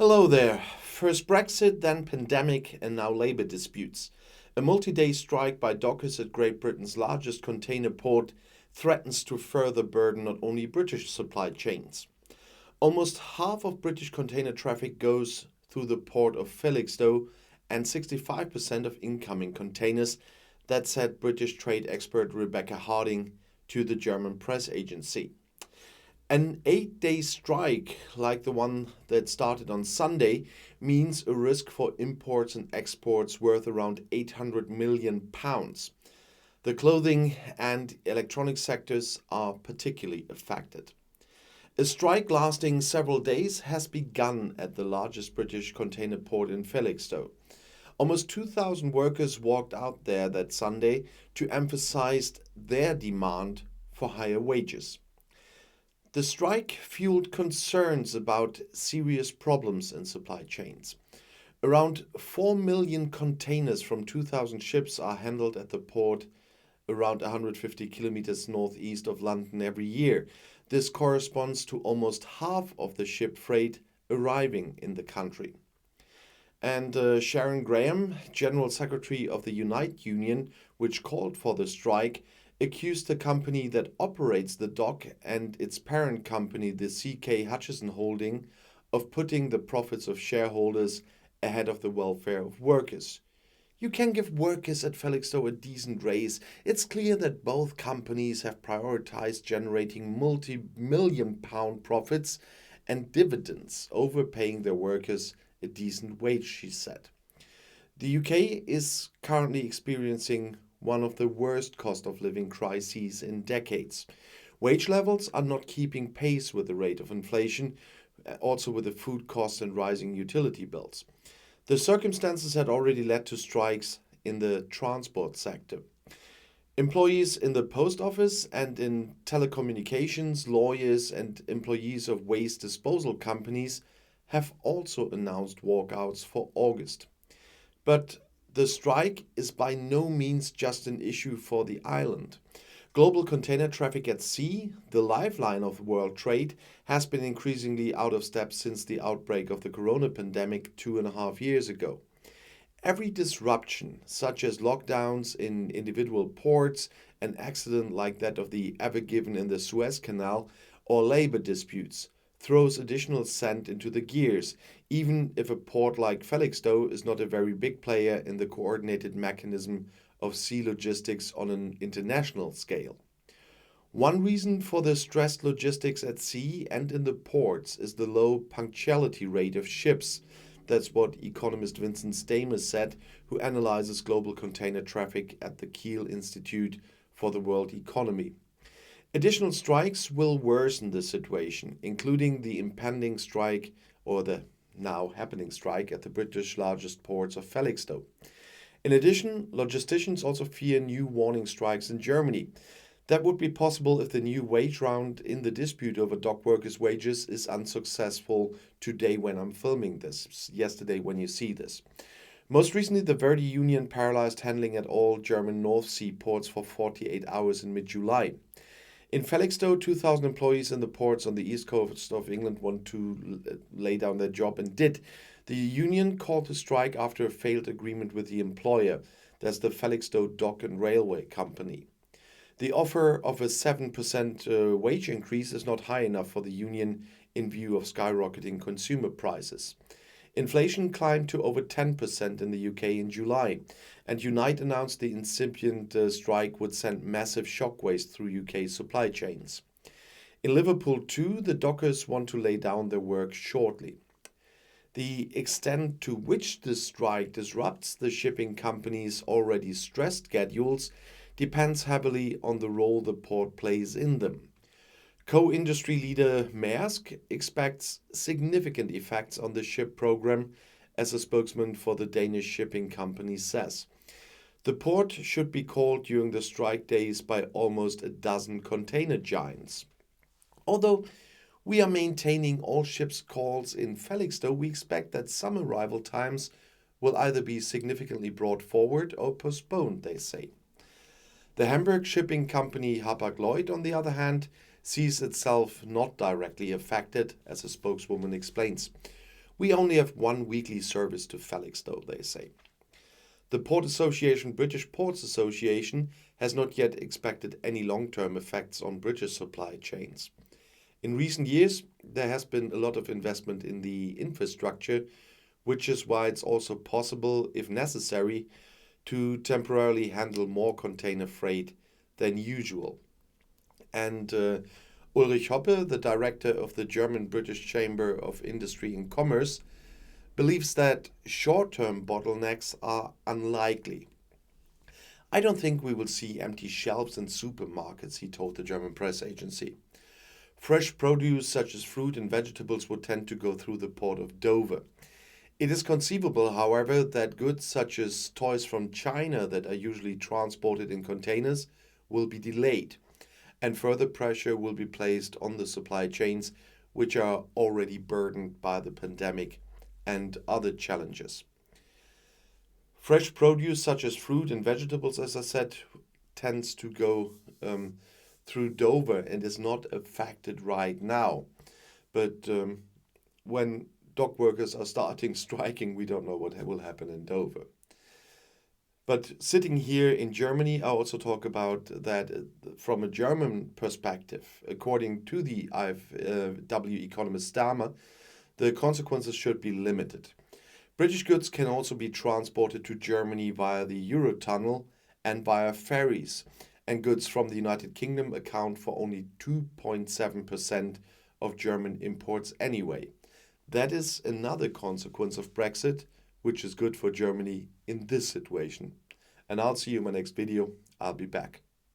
Hello there. First Brexit, then pandemic, and now labour disputes. A multi-day strike by dockers at Great Britain's largest container port threatens to further burden not only British supply chains. Almost half of British container traffic goes through the port of Felixstowe and 65% of incoming containers. That said British trade expert Rebecca Harding to the German press agency. An 8-day strike, like the one that started on Sunday, means a risk for imports and exports worth around £800 million. The clothing and electronics sectors are particularly affected. A strike lasting several days has begun at the largest British container port in Felixstowe. Almost 2,000 workers walked out there that Sunday to emphasize their demand for higher wages. The strike fueled concerns about serious problems in supply chains. Around 4 million containers from 2,000 ships are handled at the port around 150 kilometers northeast of London every year. This corresponds to almost half of the ship freight arriving in the country. And Sharon Graham, General Secretary of the Unite Union, which called for the strike, accused the company that operates the dock and its parent company, the CK Hutchison Holding, of putting the profits of shareholders ahead of the welfare of workers. You can give workers at Felixstowe a decent raise. It's clear that both companies have prioritized generating multi-million-pound profits and dividends over paying their workers a decent wage, she said. The UK is currently experiencing one of the worst cost of living crises in decades. Wage levels are not keeping pace with the rate of inflation, also with the food costs and rising utility bills. The circumstances had already led to strikes in the transport sector. Employees in the post office and in telecommunications, lawyers and employees of waste disposal companies have also announced walkouts for August. But the strike is by no means just an issue for the island. Global container traffic at sea, the lifeline of world trade, has been increasingly out of step since the outbreak of the corona pandemic 2.5 years ago. Every disruption, such as lockdowns in individual ports, an accident like that of the Ever Given in the Suez Canal, or labor disputes, throws additional sand into the gears, even if a port like Felixstowe is not a very big player in the coordinated mechanism of sea logistics on an international scale. One reason for the stressed logistics at sea and in the ports is the low punctuality rate of ships. That's what economist Vincent Stamus said, who analyzes global container traffic at the Kiel Institute for the World Economy. Additional strikes will worsen the situation, including the impending strike or the now happening strike at the British largest ports of Felixstowe. In addition, logisticians also fear new warning strikes in Germany. That would be possible if the new wage round in the dispute over dock workers' wages is unsuccessful today when I'm filming this, yesterday when you see this. Most recently, the Verdi union paralyzed handling at all German North Sea ports for 48 hours in mid-July. In Felixstowe, 2,000 employees in the ports on the east coast of England want to lay down their job and did. The union called the strike after a failed agreement with the employer. That's the Felixstowe Dock and Railway Company. The offer of a 7% wage increase is not high enough for the union in view of skyrocketing consumer prices. Inflation climbed to over 10% in the UK in July, and Unite announced the incipient strike would send massive shockwaves through UK supply chains. In Liverpool too, the dockers want to lay down their work shortly. The extent to which the strike disrupts the shipping companies' already stressed schedules depends heavily on the role the port plays in them. Co-industry leader Maersk expects significant effects on the ship program, as a spokesman for the Danish shipping company says. The port should be called during the strike days by almost a dozen container giants. Although we are maintaining all ships' calls in Felixstowe, we expect that some arrival times will either be significantly brought forward or postponed, they say. The Hamburg shipping company Hapag-Lloyd, on the other hand, sees itself not directly affected, as a spokeswoman explains. We only have one weekly service to Felixstowe, they say. The Port Association, British Ports Association, has not yet expected any long-term effects on British supply chains. In recent years, there has been a lot of investment in the infrastructure, which is why it's also possible, if necessary, to temporarily handle more container freight than usual. And Ulrich Hoppe, the director of the German-British Chamber of Industry and Commerce, believes that short-term bottlenecks are unlikely. I don't think we will see empty shelves in supermarkets, he told the German press agency. Fresh produce such as fruit and vegetables would tend to go through the port of Dover. It is conceivable, however, that goods such as toys from China that are usually transported in containers will be delayed, and further pressure will be placed on the supply chains, which are already burdened by the pandemic and other challenges. Fresh produce such as fruit and vegetables, as I said, tends to go through Dover and is not affected right now. But when dock workers are starting striking, we don't know what will happen in Dover. But sitting here in Germany, I also talk about that from a German perspective. According to the IFW economist Dahmer, the consequences should be limited. British goods can also be transported to Germany via the Eurotunnel and via ferries, and goods from the United Kingdom account for only 2.7% of German imports anyway. That is another consequence of Brexit, which is good for Germany in this situation. And I'll see you in my next video. I'll be back.